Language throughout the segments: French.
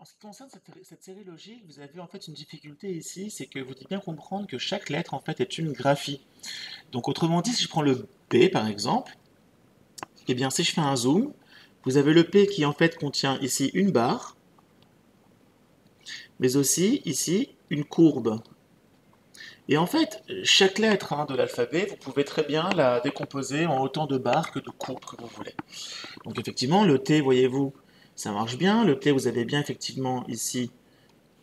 En ce qui concerne cette série logique, vous avez en fait une difficulté ici, c'est que vous devez bien comprendre que chaque lettre en fait est une graphie. Donc autrement dit, si je prends le P par exemple, eh bien si je fais un zoom, vous avez le P qui en fait contient ici une barre, mais aussi ici une courbe. Et en fait, chaque lettre de l'alphabet, vous pouvez très bien la décomposer en autant de barres que de courbes que vous voulez. Donc effectivement, le T, voyez-vous, ça marche bien. Le T, vous avez bien effectivement ici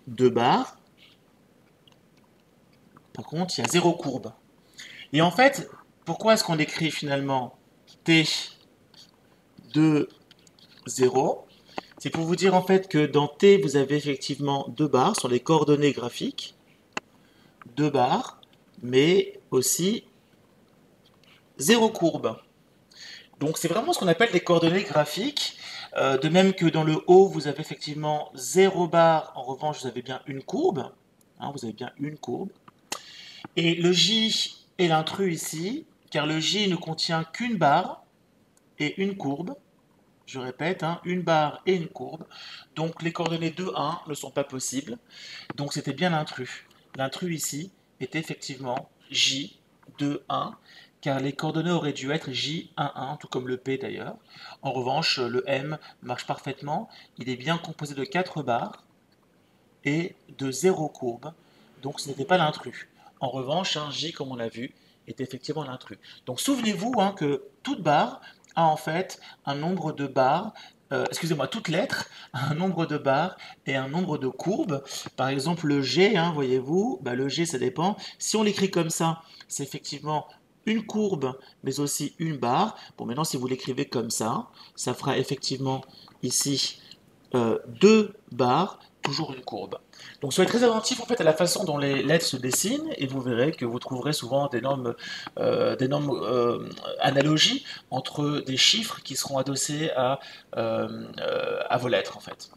deux barres. Par contre, il y a zéro courbe. Et en fait, pourquoi est-ce qu'on écrit finalement T de 0? C'est pour vous dire en fait que dans T, vous avez effectivement deux barres sur les coordonnées graphiques, deux barres, mais aussi zéro courbe. Donc c'est vraiment ce qu'on appelle des coordonnées graphiques. De même que dans le haut, vous avez effectivement 0 barre, en revanche, vous avez bien une courbe. Vous avez bien une courbe. Et le J est l'intrus ici, car le J ne contient qu'une barre et une courbe. Je répète, une barre et une courbe. Donc les coordonnées 2, 1 ne sont pas possibles. Donc c'était bien l'intrus. L'intrus ici est effectivement J 2, 1, car les coordonnées auraient dû être J 1, 1, tout comme le P d'ailleurs. En revanche, le M marche parfaitement. Il est bien composé de 4 barres et de 0 courbe. Donc ce n'était pas l'intrus. En revanche, un J, comme on l'a vu, est effectivement l'intrus. Donc souvenez-vous que toute barre a en fait un nombre de barres, excusez-moi, toute lettre a un nombre de barres et un nombre de courbes. Par exemple, le G, voyez-vous, le G, ça dépend. Si on l'écrit comme ça, c'est effectivement une courbe, mais aussi une barre. Bon, maintenant, si vous l'écrivez comme ça fera effectivement ici deux barres, toujours une courbe. Donc soyez très attentif en fait à la façon dont les lettres se dessinent et vous verrez que vous trouverez souvent d'énormes analogies entre des chiffres qui seront adossés à vos lettres en fait,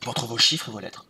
entre vos chiffres et vos lettres.